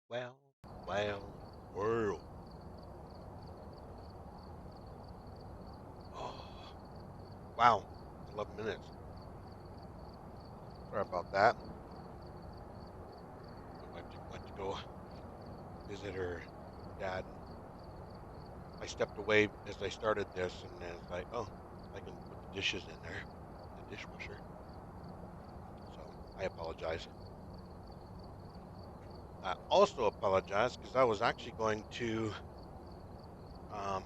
Well, well, well. Oh, wow. 11 minutes. Sorry about that. My wife went to go visit her dad. I stepped away as I started this, and I was like, oh, I can put the dishes in there, in the dishwasher. So I apologize. I also apologize because I was actually going to um,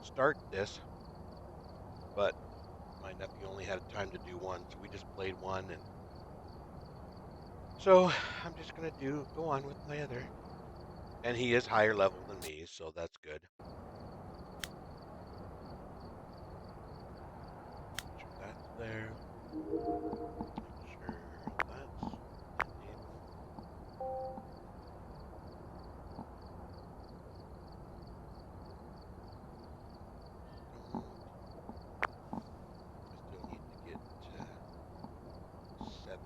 start this, but my nephew only had time to do one, so we just played one, and so I'm just gonna go on with my other. And he is higher level than me, so that's good. Make sure that's there. Make sure that's enabled. Don't. I still need to get to 70.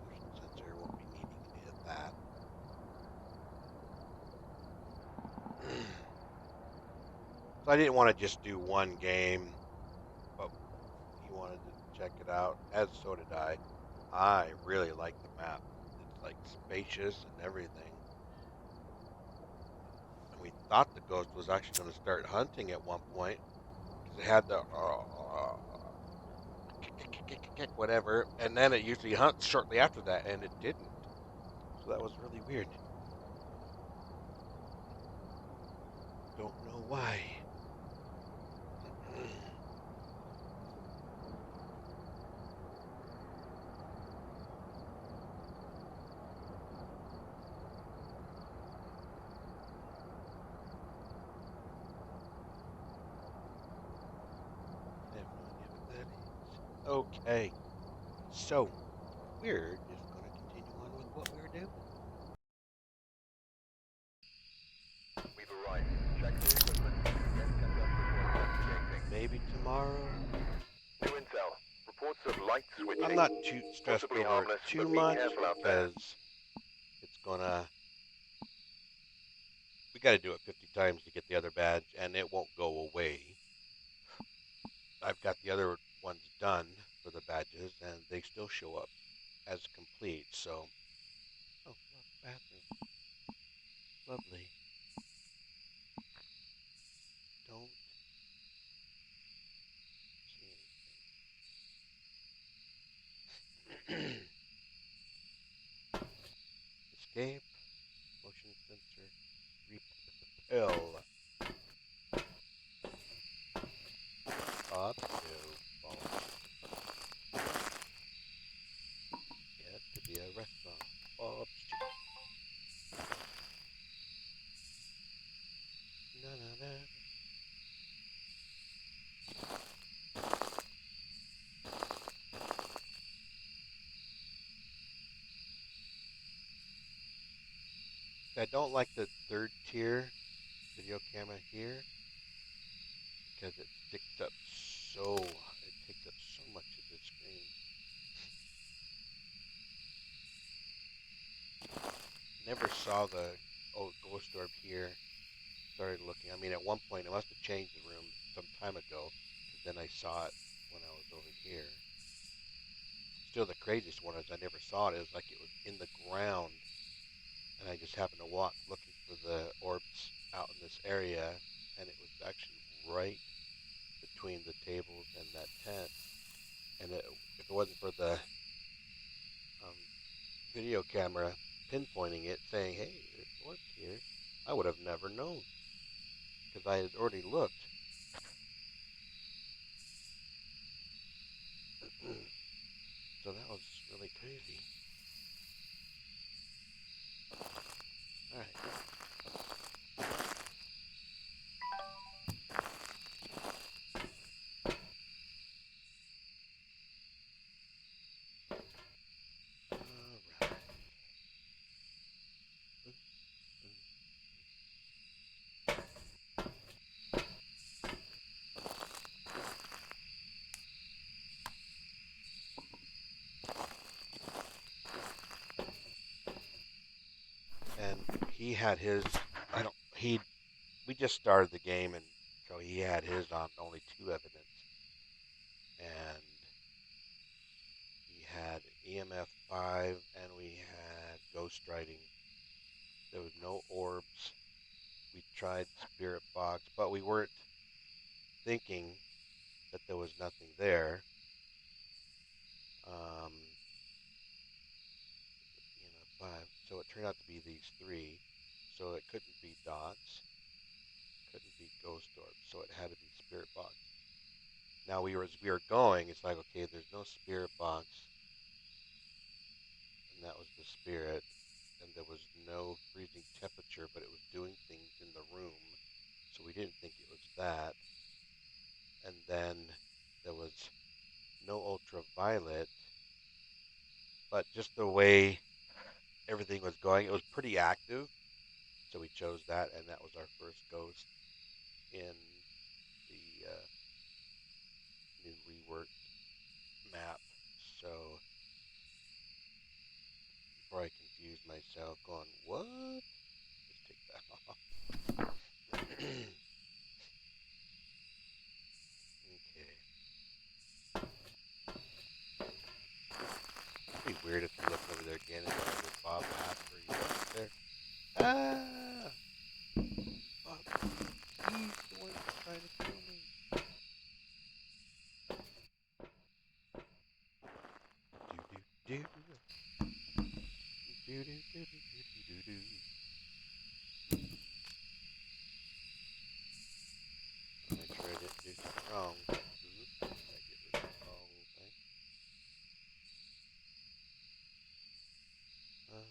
Motion sensor won't be needing any of that. So I didn't want to just do one game, but he wanted to check it out, as so did I. I really like the map. It's like spacious and everything. And we thought the ghost was actually going to start hunting at one point because it had the whatever, and then it usually hunts shortly after that, and it didn't. So that was really weird. Don't know why. I have no idea what that is. Okay, so we're just gonna continue on with what we're doing. We've arrived. Check the equipment. Get set up before investigating. Maybe tomorrow. New intel. Reports of light I'm switching. not too stressed Possibly over it harmless, too but be much careful out there. because it's gonna. We got to do it 50 times to get the other badge, and it won't go away. I've got the other ones done for the badges, and they still show up as complete. So, oh, look, bathroom, lovely. Don't see anything. Escape, motion sensor, repel, up, no, fall. Yeah, it could be a restaurant. Bob's Chicken. Na na na. I don't like the third tier video camera here because it sticks up it takes up so much of the screen. Never saw the old ghost orb here. Started looking. I mean, at one point, I must have changed the room some time ago. Then I saw it when I was over here. Still, the craziest one is I never saw it. It was like it was in the ground, and I just happened to walk looking for the orbs out in this area, and it was actually right between the tables and that tent. And if it wasn't for the um, video camera pinpointing it, saying, "Hey, there's orbs here," I would have never known because I had already looked. So that was really crazy. All right. All right. he had his. I don't. He. We just started the game, and so he had his on only two evidence, and we had EMF 5, and we had ghost writing. There was no orbs. We tried spirit box, but we weren't thinking that there was nothing there. Um, EMF 5. So it turned out to be these three. So it couldn't be dots, couldn't be ghost orbs. So it had to be spirit box. Now as we were going, it's like, okay, there's no spirit box, and that was the spirit, and there was no freezing temperature, but it was doing things in the room, so we didn't think it was that. And then there was no ultraviolet, but just the way everything was going, it was pretty active, so we chose that, and that was our first ghost in the new reworked map. So before I confused myself, going, what? Just take that off. Okay. It'd be weird if you look over there again and there's Bob Asper. You up there? Ah! Bob, he's the one that's trying to kill me. Do do do. Do do do do do do do. Make sure I didn't do something wrong. Oops. I get rid of the wrong thing. Um,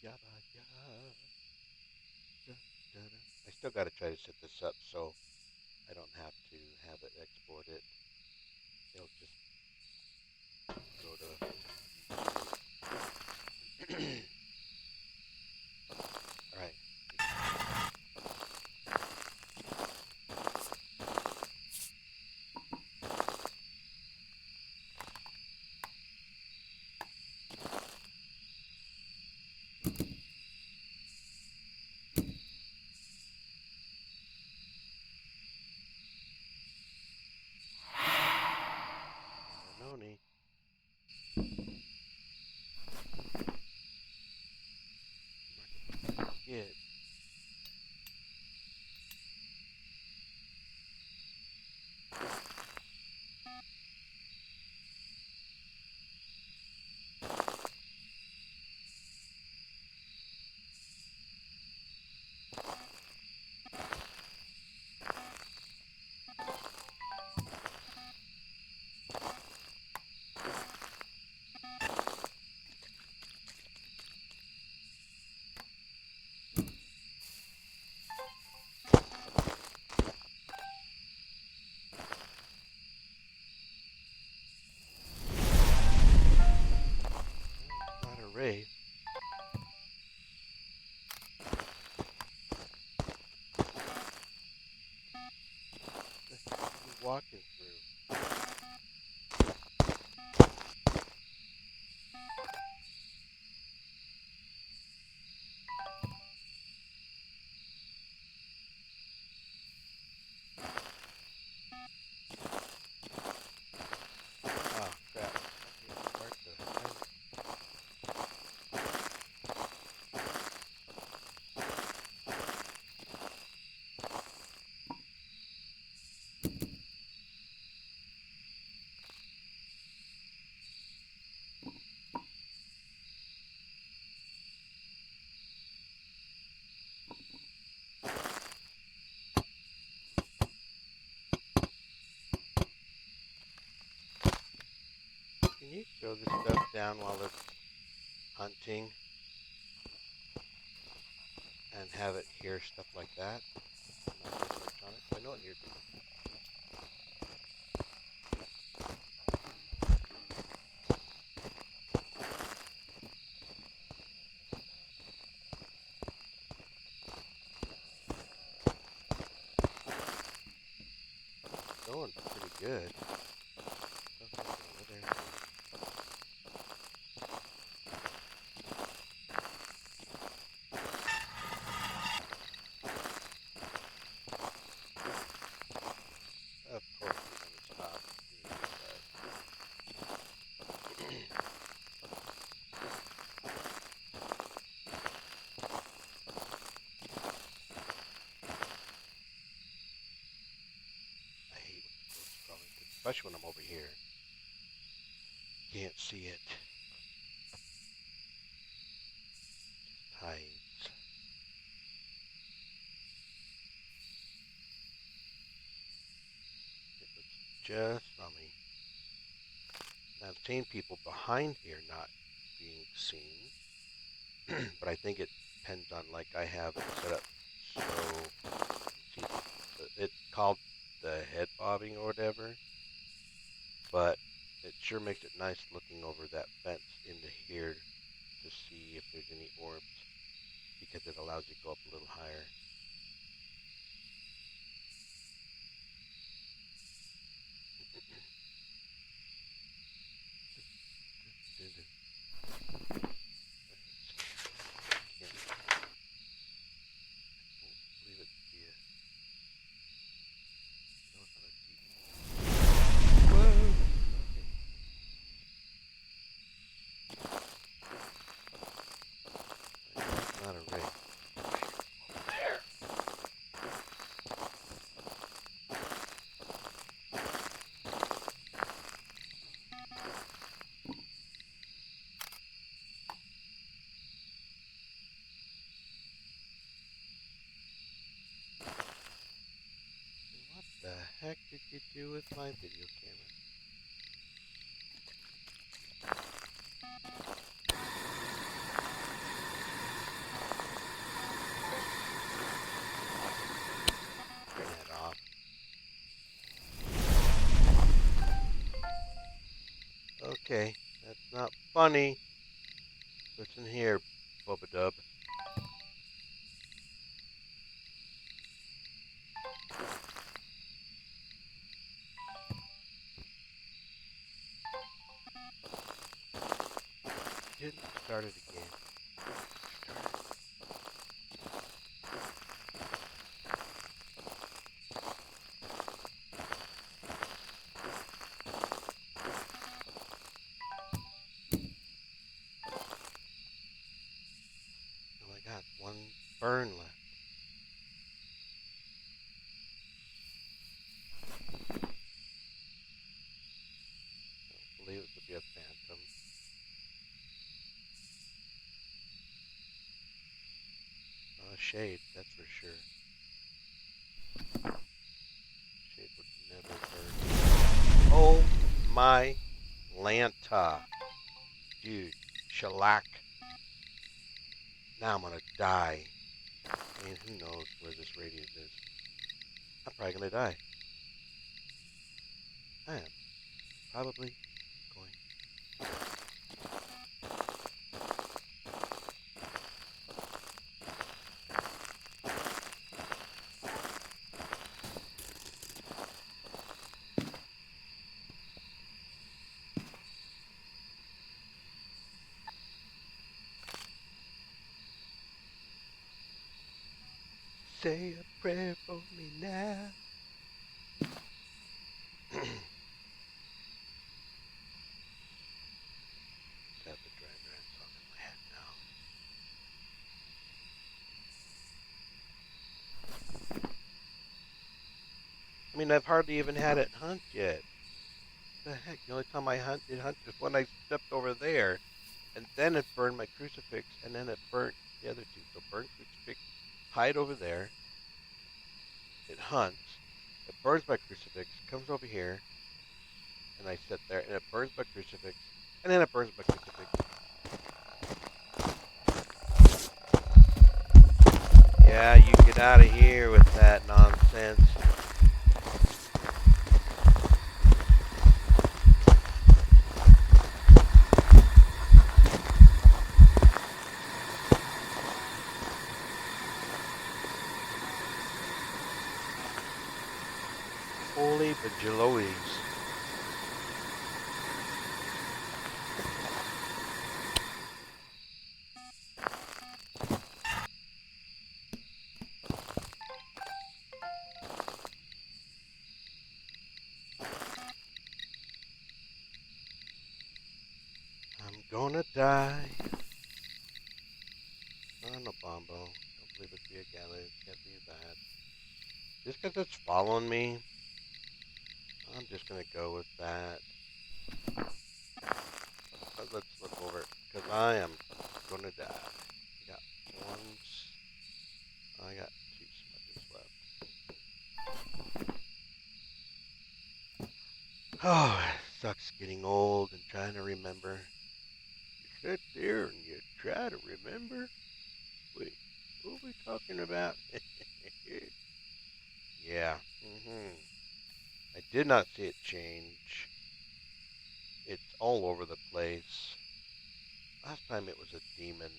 yabba yabba. Da, da, da. I still got to try to set this up so I don't have to have it export it. It'll just go to. All right. Noni. Get. Not a wraith. What the heck are you walking through? Oh, crap. Okay, start the thing. Can you throw this stuff down while it's hunting and have it hear stuff like that? Not just electronics. I know it hears it. going pretty good. Something over there. Of course, we're gonna stop doing this. I hate when the ghosts crawling, especially when I'm over here. Can't see it. Just hides. It looks just on me. And I've seen people behind here not being seen, but I think it depends on, like, I have it set up so see, it's called the head bobbing or whatever, but it sure makes it nice looking over that fence into here to see if there's any orbs because it allows you to go up a little higher. Believe it to be a Whoa! Okay. Not a rig. There. What the heck did you do with my video camera? Turn that off. Okay, that's not funny. Listen here, Bubba Dub. Didn't start it again. Start it. Oh my God, one burn left. I believe it could be a phantom. Not a shade, that's for sure. Shade would never burn. Oh my Lanta. Dude, shellac. Now I'm gonna die. I mean, who knows where this radius is? I'm probably gonna die. I am probably going. Say a prayer for me now. Have the dry grass song in my head now. I mean, I've hardly even had it hunt yet. What the heck? The only time I hunted is when I stepped over there, and then it burned my crucifix, and then it burnt the other two. So burnt crucifix, hide over there. It hunts. It burns my crucifix, comes over here, and I sit there, and it burns my crucifix, and then it burns my crucifix. Yeah, you get out of here with that nonsense. Holy bajilloes. I'm gonna die. Oh, no bombo. Don't believe it to be a galley. Can't be that. Just because it's following me, I'm just gonna go with that. But let's look over it. Because I am gonna die. I got ones. I got two smudges left. Oh, it sucks getting old and trying to remember. You sit there and you try to remember. Wait, what are we talking about? Yeah. I did not see it change. It's all over the place. Last time it was a demon.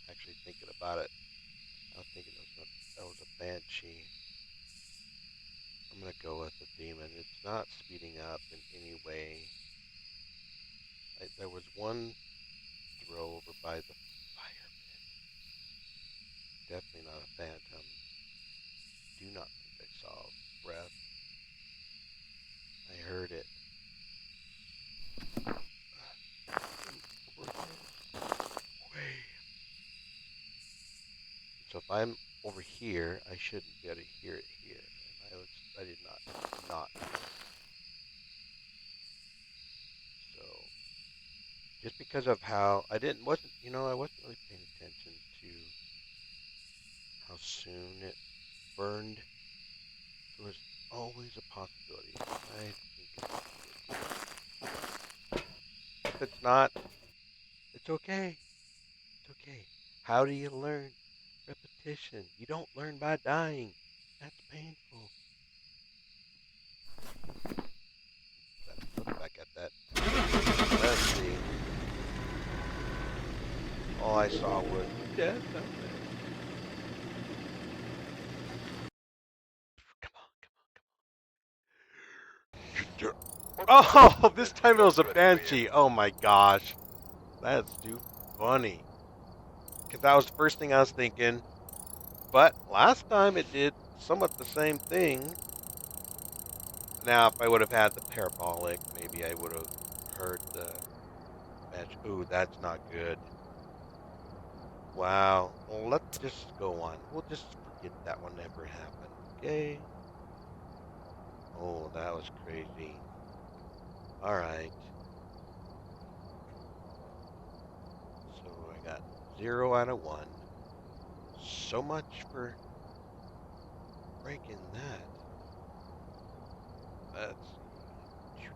Actually, thinking about it, I was thinking that was a banshee. I'm gonna go with the demon. It's not speeding up in any way. There was one throw over by the fire pit. Definitely not a phantom. Do not think I saw breath. I heard it. Way. So if I'm over here, I shouldn't be able to hear it here. And I did not hear it. So just because of how I wasn't really paying attention to how soon it burned. So there's always a possibility. I think it's a good guess. If it's not, it's okay. It's okay. How do you learn? Repetition. You don't learn by dying. That's painful. Let's look back at that. Let's see. All I saw was death up there. Come on, Oh, this time it was a banshee. Oh my gosh. That's too funny. Because that was the first thing I was thinking. But last time it did somewhat the same thing. Now, if I would have had the parabolic, maybe I would have heard the match. Ooh, that's not good. Wow. Well, let's just go on. We'll just forget that one ever happened. Okay. Oh, that was crazy. All right. So I got 0 out of 1. So much for breaking that. Let's see.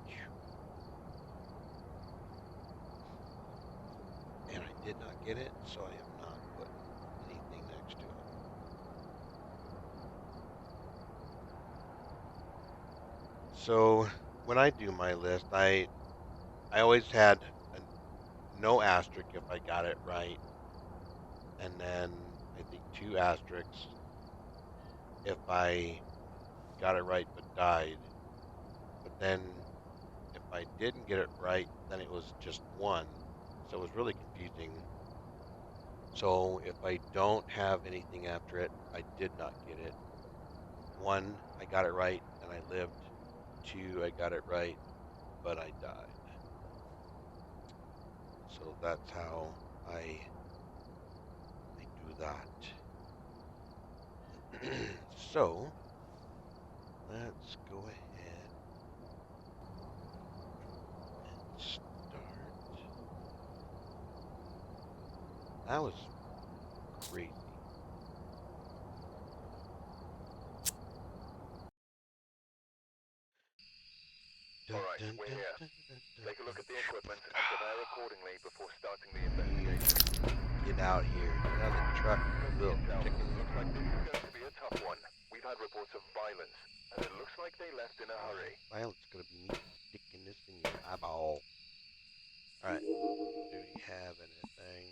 And I did not get it, so I am not putting anything next to it. So when I do my list, I always had a no asterisk if I got it right, and then I think 2 asterisks if I got it right but died. But then if I didn't get it right, then it was just one. So it was really confusing. So if I don't have anything after it, I did not get it. 1, I got it right and I lived. 2, I got it right, but I died. So that's how I do that. So let's go ahead and start. That was crazy. Dun, Alright, dun, we're dun, here. dun, dun, dun, Take a look dun. at the equipment and prepare accordingly before starting the You investigation. get out here. Get out of the truck, Got you the little intel. chicken. Looks like this is going to be a tough one. We've had reports of violence, and it looks like they left in a hurry. Violence gonna be me sticking this in your eyeball. Alright. Do we have anything?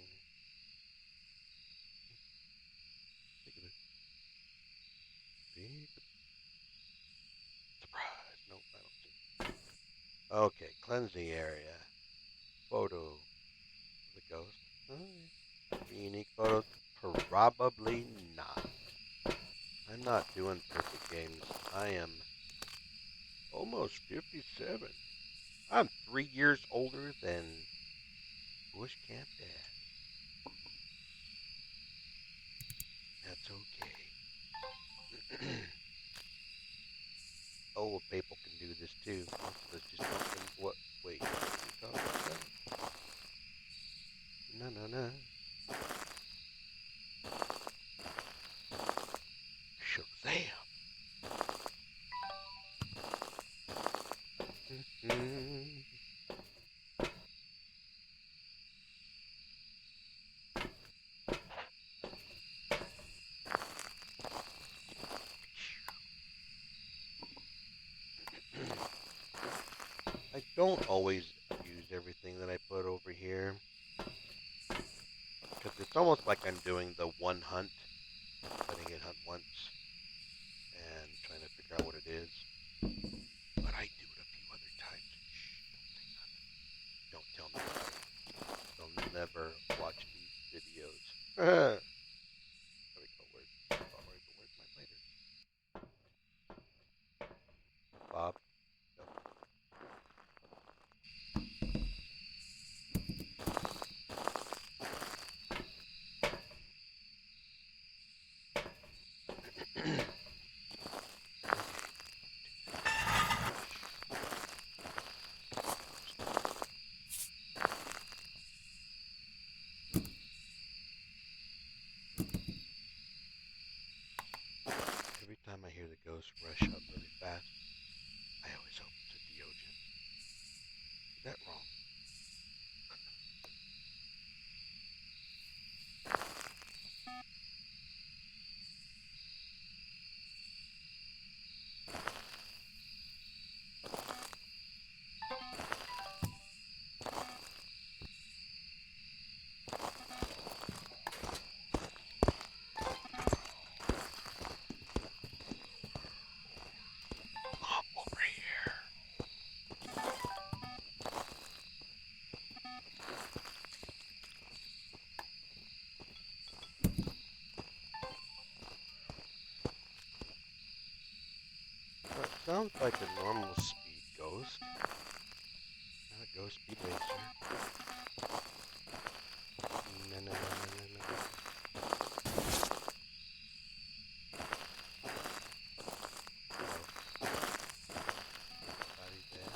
Surprise. Okay, cleanse the area. Photo of the ghost. Unique photos? Probably not. I'm not doing perfect games. I am almost 57. I'm 3 years older than Bush Camp Dad. That's okay. Old people can do this too. Most of us just don't. What? Wait, what are we talking about? No, no, no. Shazam! I don't always use everything that I put over here because it's almost like I'm doing the one hunt, letting it hunt once and trying to figure out what it is. But I do it a few other times. Shh, don't tell nobody. They'll never watch these videos. There we go. Where's my lighter? Bob? No. Every time I hear the ghost rush up really fast, I always hope it's a Deogen. Is that wrong? Over here. That sounds like a normal speed ghost, not a ghost speed racer. No, no, no, no, no, no. Hello. Anybody there?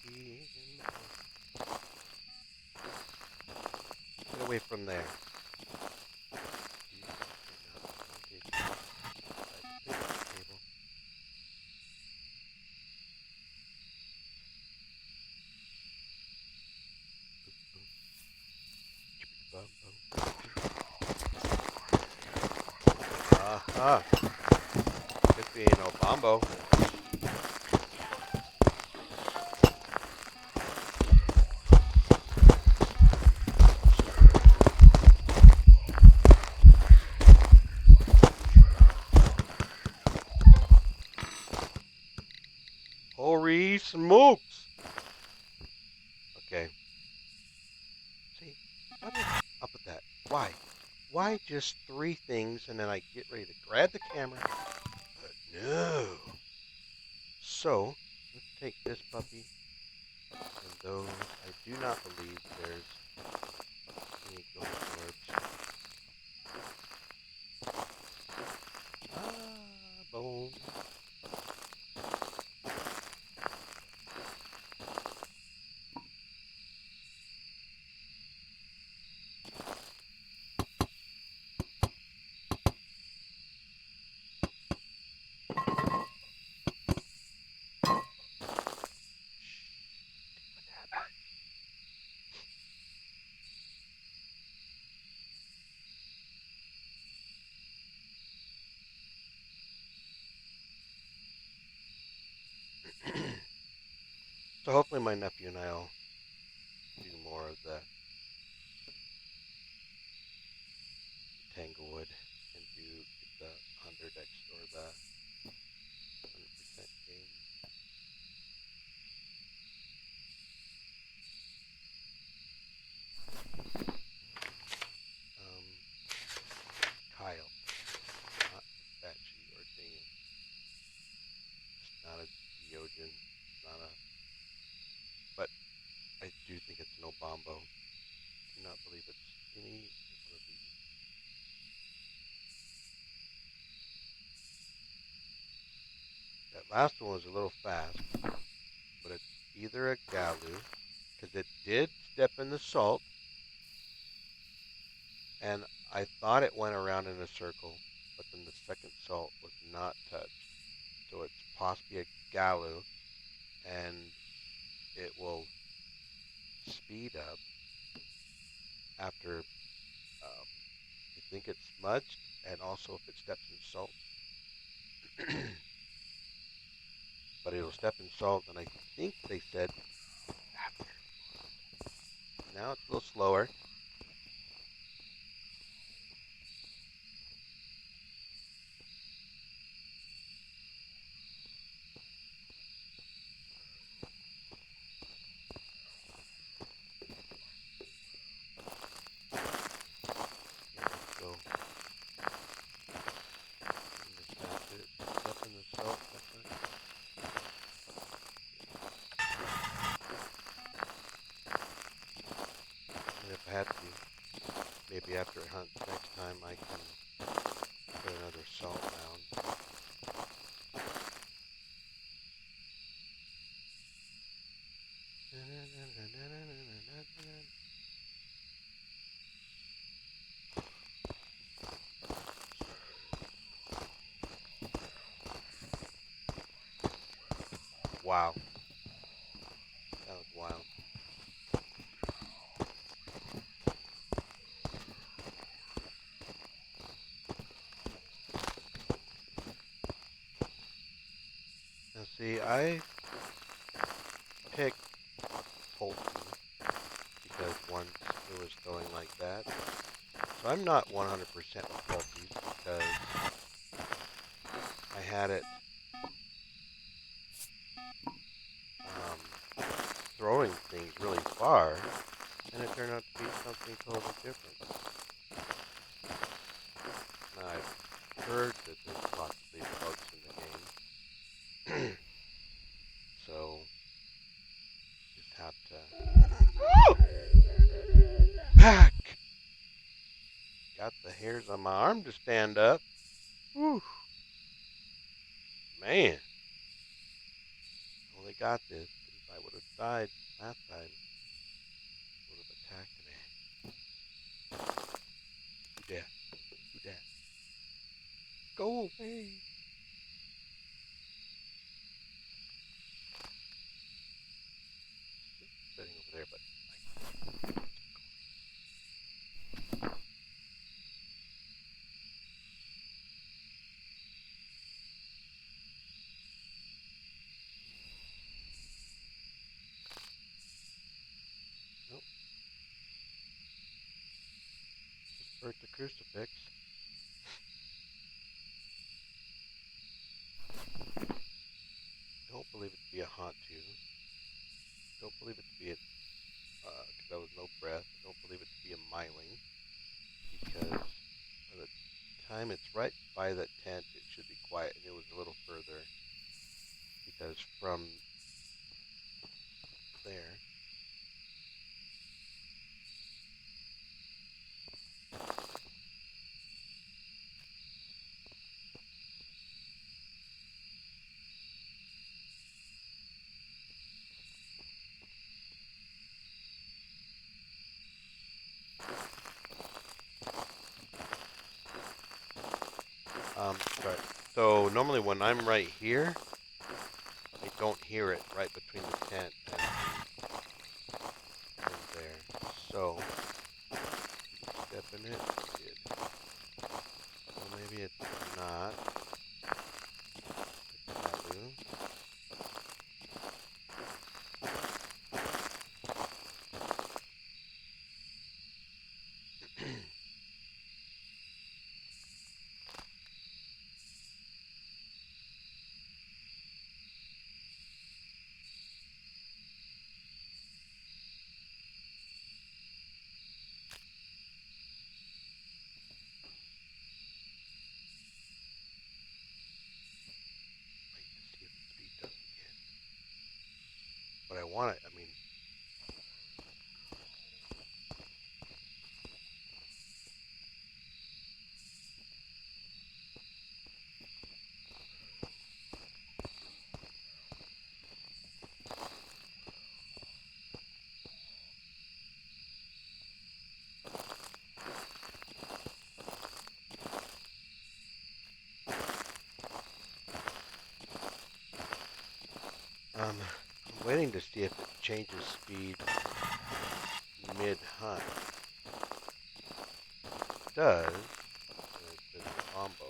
Can you hear him? Get away from there. Okay, now, okay, beside the table. Boom, boom, boom. Aha. This ain't no bombo. Holy smokes! Okay. See, what's up with that? Why? Why just three things and then I get ready to grab the camera? But no. So, let's take this puppy and those. I do not believe there's any ghost orbs. Boom. So hopefully my nephew and I'll do more of the Tanglewood and do get the 100x or the 100% game. engine. Not a, but I do think it's no bombo. Do not believe it's any one of these. That last one was a little fast, but it's either a Galu, because it did step in the salt, and I thought it went around in a circle, but then the second salt was not touched. So it's possibly a Galu, and it will speed up after I think it's smudged, and also if it steps in salt. But it'll step in salt, and I think they said after. Now it's a little slower. Yeah, let's go. That's it. Step in the salt. That's it. And if I had to, maybe after it hunts next time, I can put another salt down. Wow, that was wild. Now see, I picked Polton because once it was throwing like that. So I'm not 100% with Polties because I had it throwing things really far, and it turned out to be something totally different. Now I've heard that there's possibly bugs in the game, so just have to pack. Got the hairs on my arm to stand up. Whew, man, only got this. If I would have died last time, would have attacked me. Who dat? Who dat? Go away. Sitting over there, but nope. Just burnt the crucifix. Don't believe it to be a haunt too. Don't believe it to be a because that was no breath. Don't believe it to be a myling because by the time it's right by that tent, it should be quiet, and it was a little further because from there. Sorry. So normally when I'm right here, I don't hear it right between the tent and there. So step in it. It did. Well, maybe it's not. want it. I mean, I'm waiting to see if it changes speed mid-hunt. If it does, then it's a combo.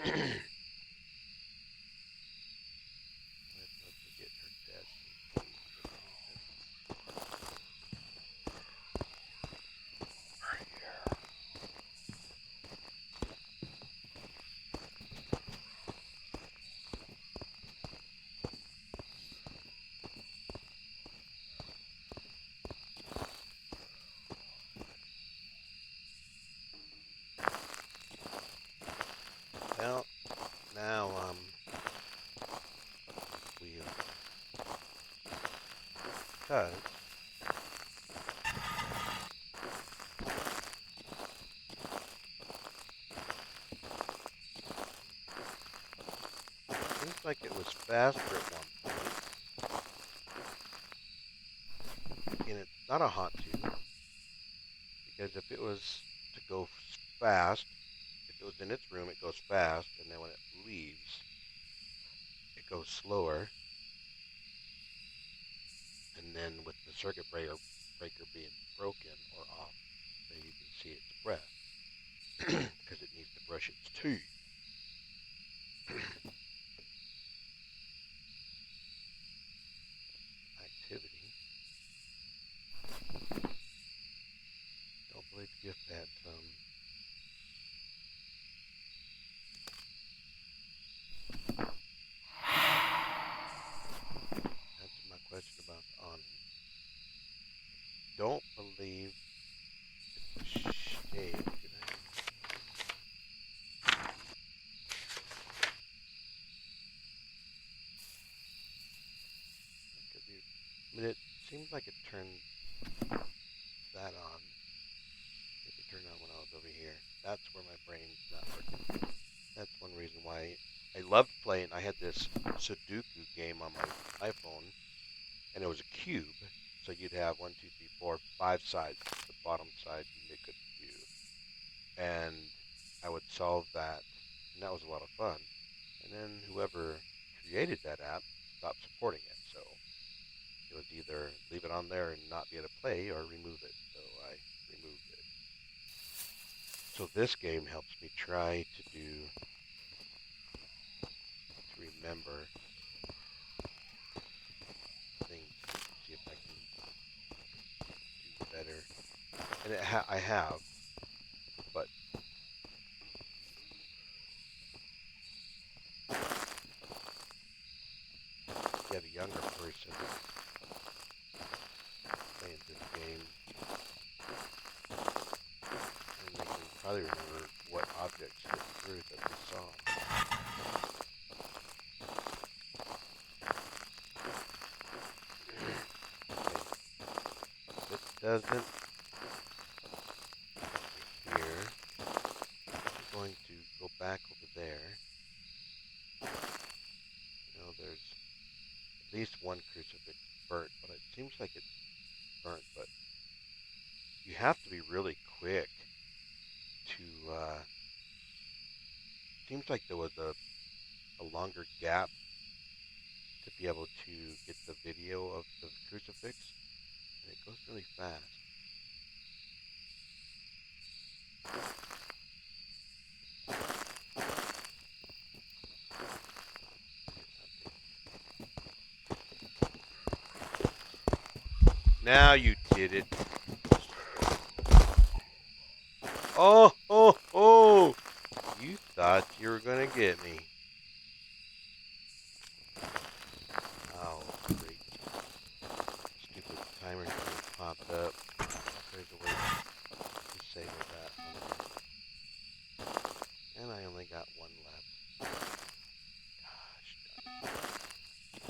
Let's get her dead for some reason. Right here. Well, now we because it seems like it was faster at one point, and it's not a haunt two because if it was to go fast, if it was in its room, it goes fast, and then when it leaves, it goes slower, and then with the breaker being broken or off, then you can see its breath because it needs to brush its teeth. Activity. Don't believe the gift that answer my question about the awning. Don't believe it's a shade. Could be. I mean, it seems like it turned that on. It turned on when I was over here. That's where my brain's not working. That's one reason why I loved playing. I had this Sudoku game on my iPhone, and it was a cube. So you'd have one, two, three, four, five sides. The bottom side you couldn't do, and I would solve that, and that was a lot of fun. And then whoever created that app stopped supporting it, so it was either leave it on there and not be able to play, or remove it. So I removed it. So this game helps me try to remember things, see if I can do better. And I have, but if you have a younger person playing this game, and they can probably remember what objects fit through that they saw. Okay, if it doesn't here, I'm going to go back over there. There's at least one crucifix burnt, but it seems like it's burnt. But you have to be really quick to. Seems like there was a longer gap to be able to get the video of the crucifix, and it goes really fast. Now you did it. Oh, oh, oh! You thought you were going get me. Oh, great. Stupid timer thing popped up. There's a way to disable that one. And I only got one left. Gosh,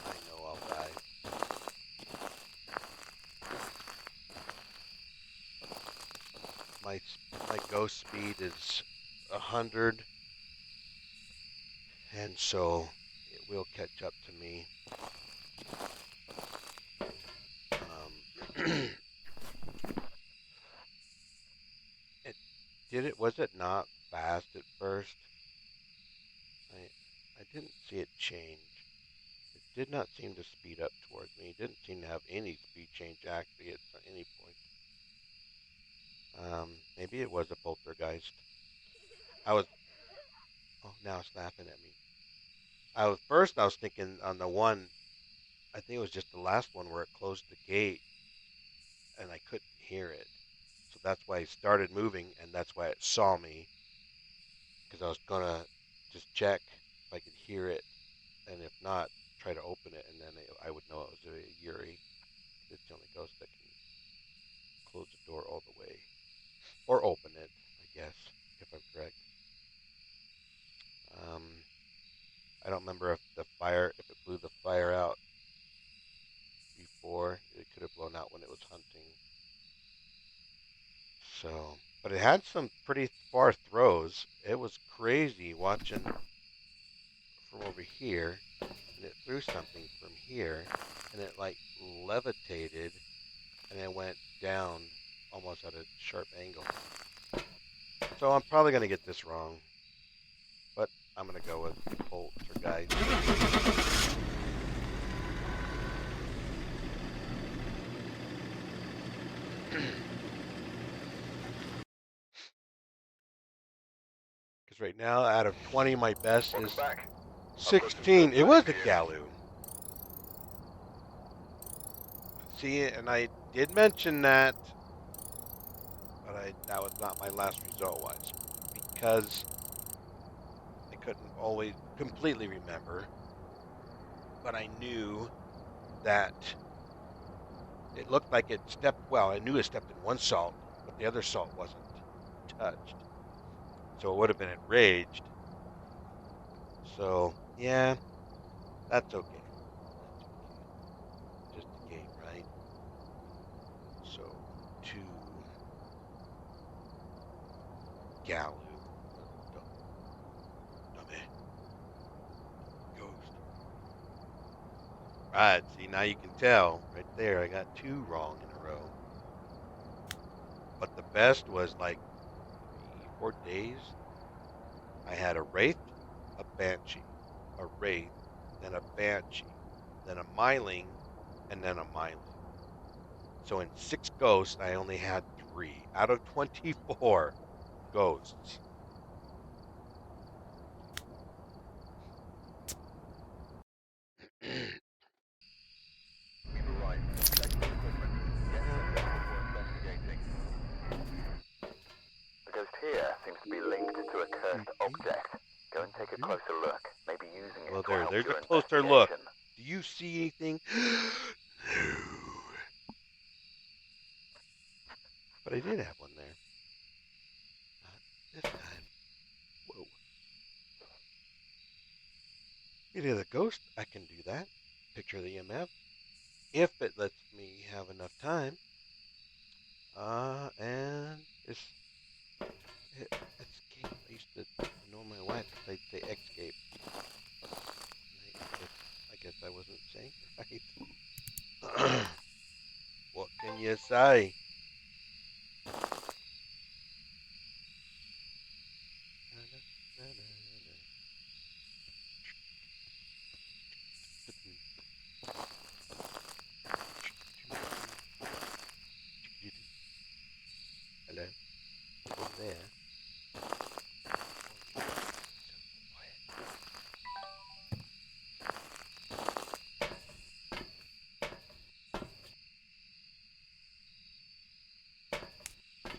I know I'll die. My my ghost speed is 100, and so it will catch up to me. It did it. Was it not fast at first? I didn't see it change. It did not seem to speed up towards me. It didn't seem to have any speed change actually at any point. Maybe it was a poltergeist. I was. Oh, now it's laughing at me. I was thinking on the one. I think it was just the last one where it closed the gate and I couldn't hear it. So that's why it started moving, and that's why it saw me because I was gonna just check if I could hear it, and if not, try to open it, and then I would know it was a Yuri. It's the only ghost that can close the door all the way or open it, I guess, if I'm correct. Um, I don't remember if it blew the fire out before. It could have blown out when it was hunting. So, but it had some pretty far throws. It was crazy watching from over here, and it threw something from here, and it like levitated, and it went down almost at a sharp angle. So I'm probably gonna get this wrong, but I'm gonna go with poltergeist. Because right now, out of 20, my best Welcome is back. I've got some 16. It suspects was for a you. Galu. See, and I did mention that, but that was not my last result was because I couldn't always completely remember, but I knew that it looked like it stepped. Well, I knew it stepped in one salt, but the other salt wasn't touched, so it would have been enraged. So yeah, that's okay. That's okay. Just a game, right? So two Galu, dummy ghost. Right. See, now you can tell right there. I got two wrong in a row. But the best was like 3, 4 days. I had a wraith, a banshee, a wraith, then a banshee, then a myling, and then a myling. So in 6 ghosts, I only had three out of 24 ghosts. We've arrived. Check the equipment. Get set up before investigating. The ghost here seems to be linked to a cursed object. Go and take a closer look. Maybe using it Well, to help there's a your closer look. investigation. Do you see anything? No. But I did have one there. Not this time. Whoa. It is a ghost. I can do that. Picture the EMF. If it lets me have enough time. And escape. I used to know my wife because I'd say escape. I guess I wasn't saying it right. What can you say? Hello, over there.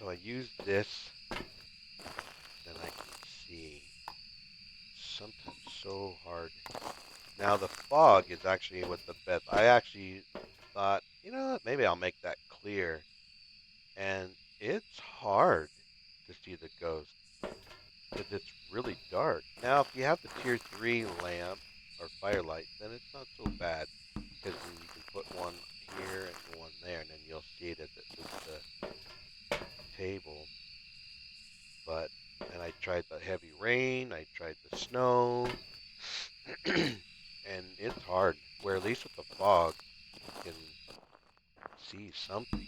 So I use this, then I can see. so hard. Now the fog is actually what the best. I actually thought, you know what, maybe I'll make that clear, and it's hard to see the ghost because it's really dark. Now, if you have the tier 3 lamp or firelight, then it's not so bad because then you can put one here and one there, and then you'll see it at the table. But and I tried the heavy rain, I tried the snow, and it's hard. Where at least with the fog, you can see something.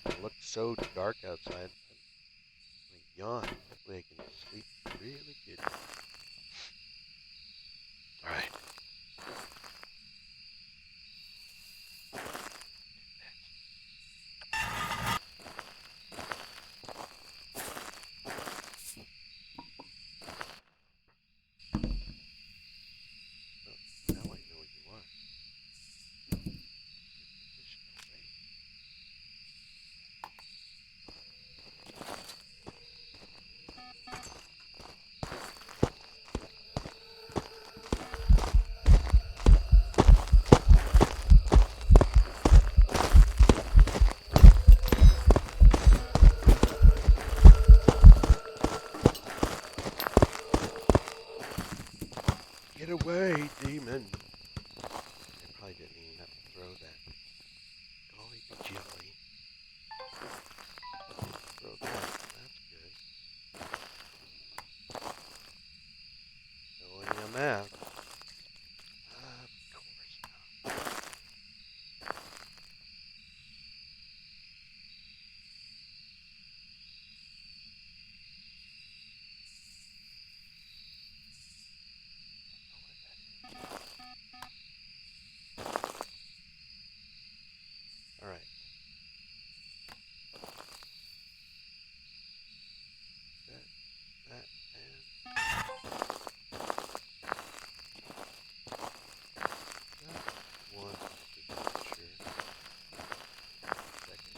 It looks so dark outside. I yawn. Hopefully I can sleep really good. All right. Well, now I know where you are. Get away, demon! I probably didn't even have to throw that. Golly jelly. Throw that. That's good. Knowing a map. Of course not. Alright. That, and that one. Just sure. Second.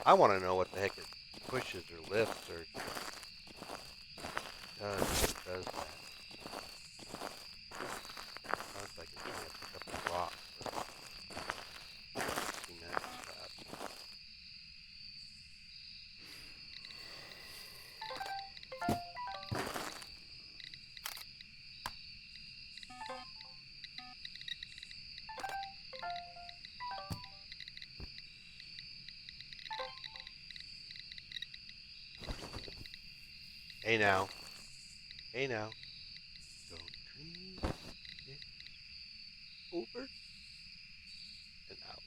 I want to know what the heck it pushes or lifts or does that. Sounds like it's trying to pick up a rock or cement slab. Hey now. Hey now. Don't dream it over and out.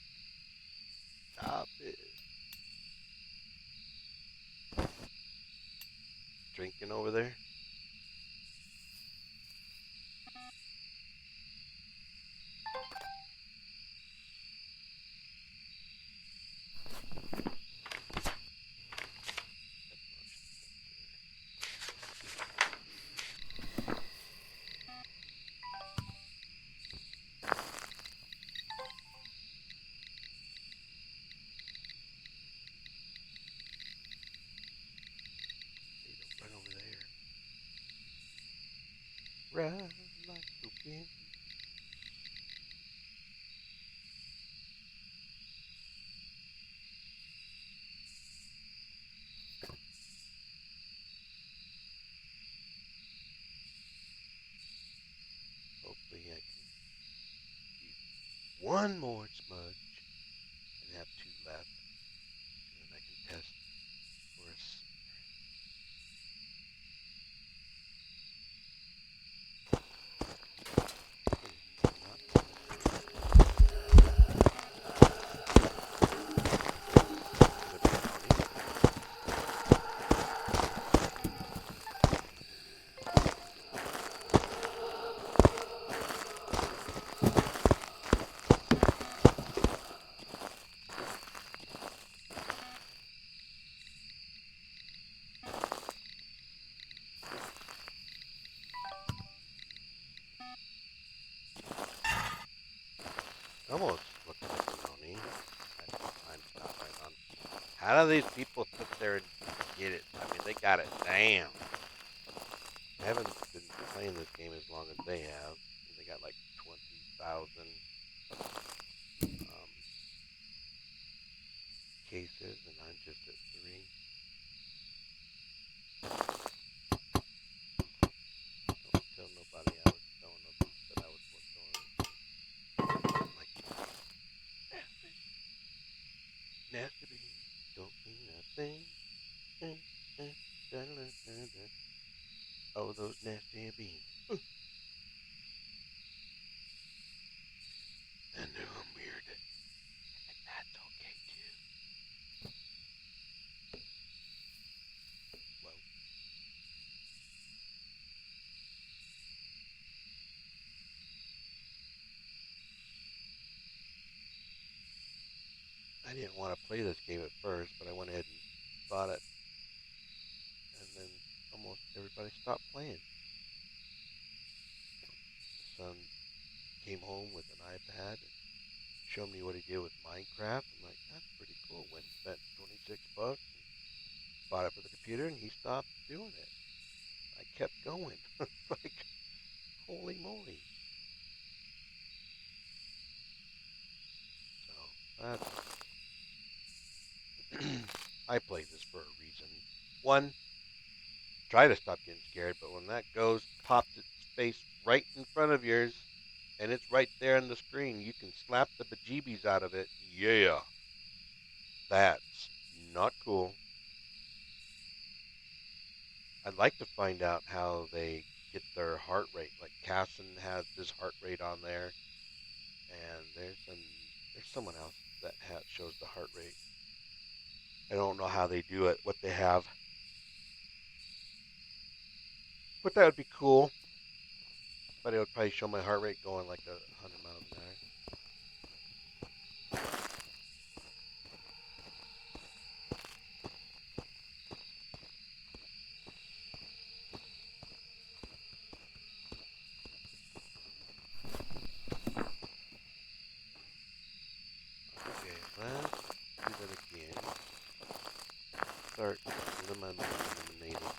Stop it. Drinking over there? Hey, don't run over there. Ride like the wind. Hopefully I can use one more smudge and have two left. And then I can test for a almost looks like a brownie at times How do these people sit there and get it? I mean, they got it down. I haven't been playing this game as long as they have. They got like 20,000 cases, and I'm just at three. Don't tell nobody I was throwing them, but I was throwing like nasty, nasty beans. Don't mean a thing. Oh, those nasty beans. I know I'm weird, and that's okay too. Well, I didn't want to play this game at first, but I went ahead and bought it, and then almost everybody stopped playing. The son came home with an iPad and showed me what he did with Minecraft. I'm like, that's pretty cool. Went and spent 26 bucks and bought it for the computer, and he stopped doing it. I kept going. Like, holy moly. So, I play this for a reason. One, try to stop getting scared, but when that ghost pops its face right in front of yours, and it's right there on the screen, you can slap the bejeebies out of it. Yeah, that's not cool. I'd like to find out how they get their heart rate. Like Casson has this heart rate on there, and there's someone else that shows the heart rate. I don't know how they do it, what they have, but that would be cool. But it would probably show my heart rate going like 100 miles an hour. Okay, let's do that again. Start eliminating.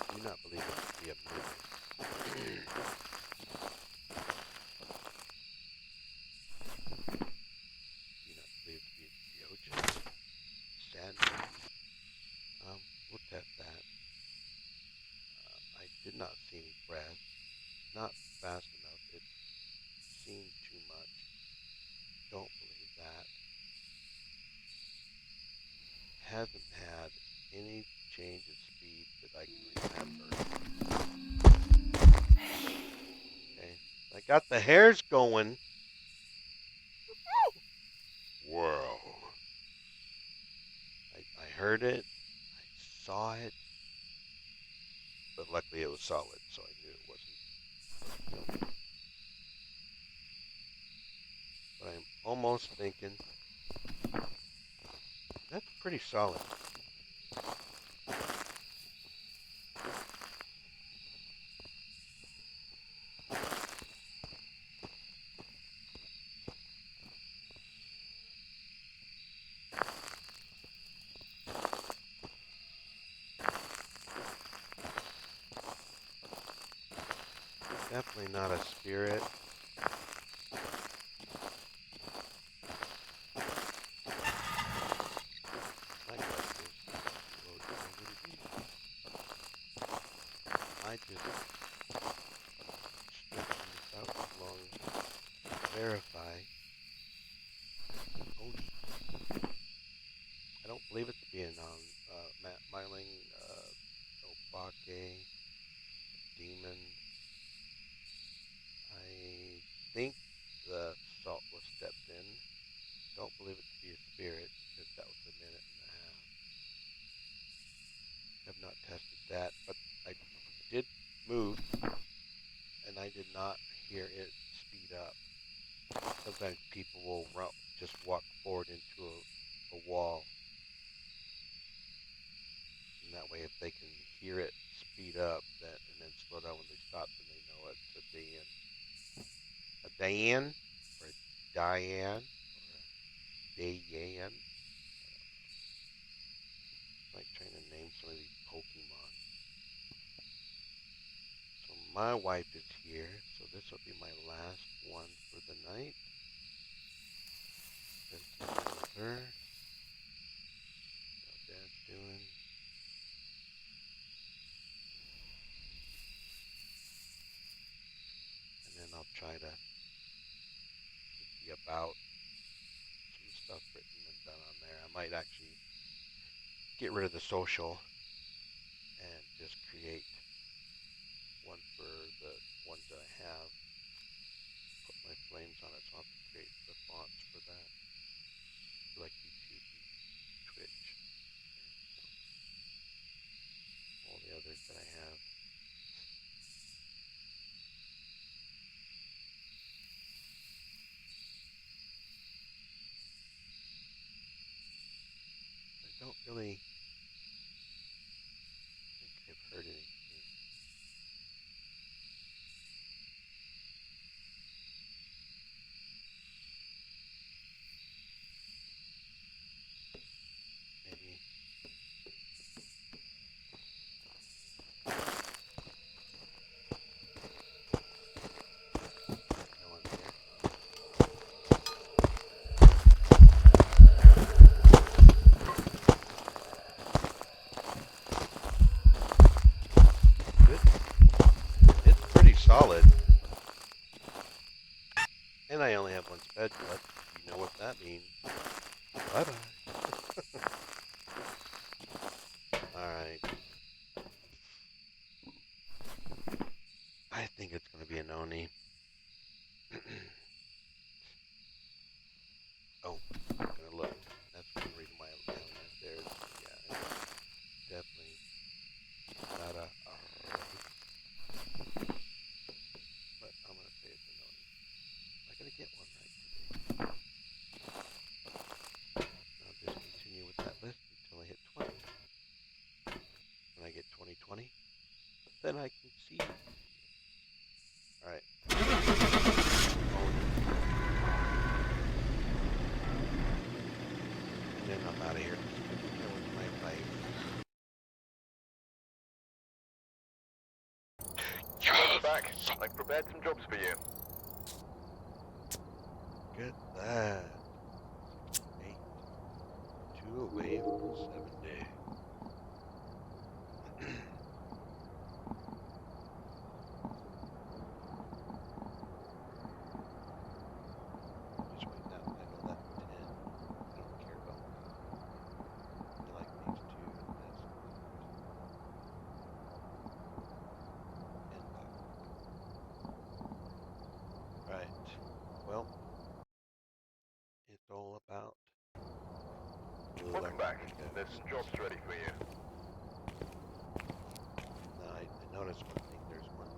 Do not believe it to be a midget. Do not believe it to be a Geogen. Sandman. We'll test that. I did not see any breath. Not fast enough. It seemed too much. Don't believe that. Hasn't had any change of speed that I can remember. Okay. I got the hairs going. Whoa. I heard it. I saw it. But luckily it was solid, so I knew it wasn't filming. But I'm almost thinking that's pretty solid. Definitely not a spirit. My guess is I just stretching this out as long to verify. Oh, I don't believe it to be a Myling, Obake, demon. I think the salt was stepped in. Don't believe it to be a spirit because that was a minute and a half. Have not tested that, but I did move and I did not hear it speed up. Sometimes people will just walk forward into a wall, and that way, if they can hear it speed up that and then slow down when they stop, then they know it's a Diane. A Diane or a Diane or a Dayan. Like trying to name some of these Pokemon. So my wife is here, so this will be my last one for the night. Spend some time with her. See how Dad's doing. And then I'll try to get the about some stuff written and done on there. I might actually get rid of the social and just create one for the ones that I have. Put my flames on it, so I'll have to create the fonts for that. Like YouTube and Twitch. All the others that I have. I don't really think I've heard anything. Maybe no one's here. Good. It's pretty solid. And I only have one schedule. You know what that means. Bye bye. Alright. I think it's going to be an Oni. Oh, I'm going to look. That's one reason why I'm down there. Yeah, it's definitely not a but I'm going to say it's an Oni. Am I going to get one right today? I'll just continue with that list until I hit 20. When I get 2020, then I can see. Alright. And then I'm out of here. That was my life. Welcome back. I've prepared some jobs for you. Get that. 8. 2 away from 70. Just wait that. I know that 10. I don't care about that. I like these two and this. And that. Right. Well, it's all about Welcome back. electric There's some jobs ready for you. Now, I noticed one thing. There's 1, 2,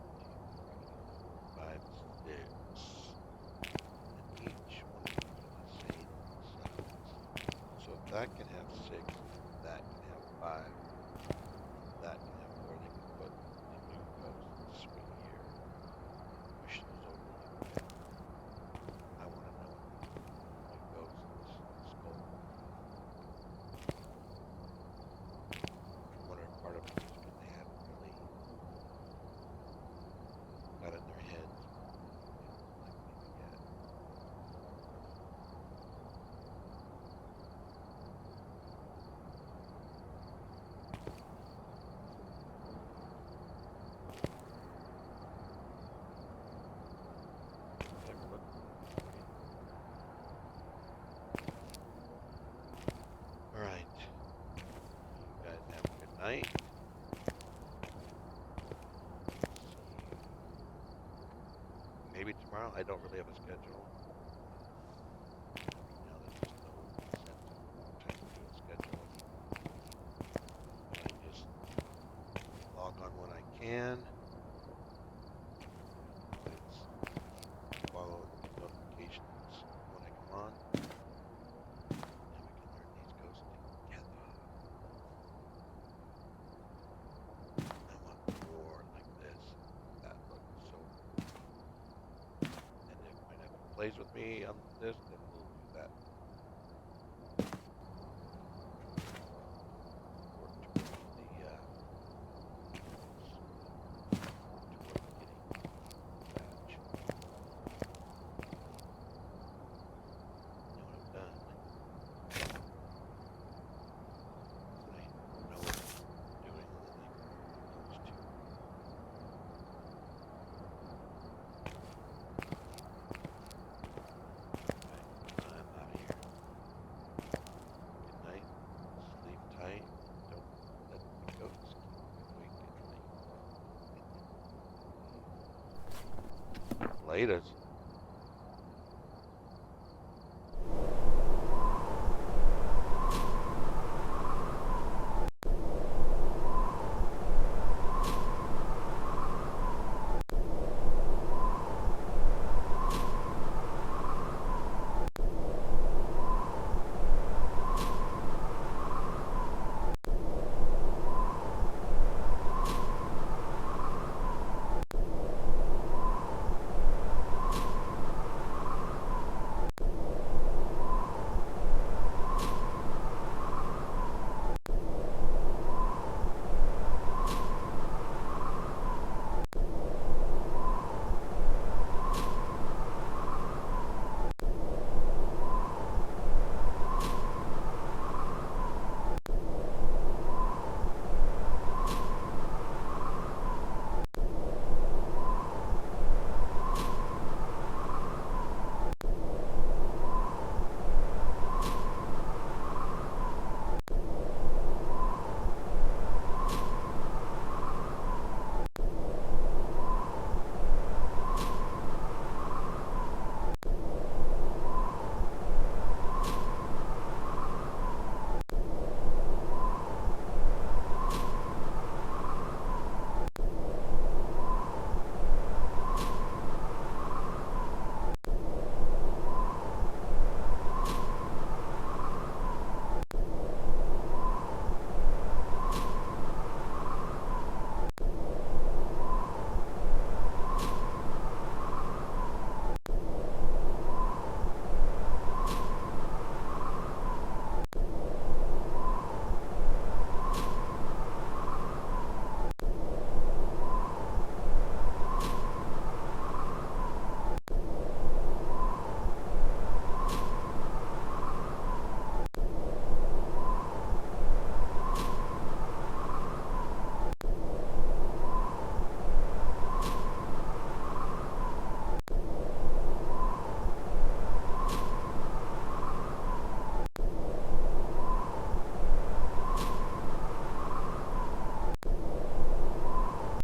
3, 4, 5, 6. And each one of these are the same size. So if that can have 6, that can have 5, that can have 4, they can put the new posts right here. Push those over a little bit. I want to know what the new ghosts skull. I wonder if part of it is because they haven't really got in their heads like maybe yet. Never looked at it. Alright. You guys have a good night. Maybe tomorrow. I don't really have a schedule. Now there's just no sense of trying to do a schedule anymore. I just log on when I can. It's follow notifications when I come on. And we can learn these ghosts together. I want plays with me on this, then we'll do that. Work towards the towards getting batch. Now what I've done is I know what I'm doing, and then I managed to. Right, I'm out of here. Good night. Sleep tight. Don't let the goats keep you awake at night. Laters.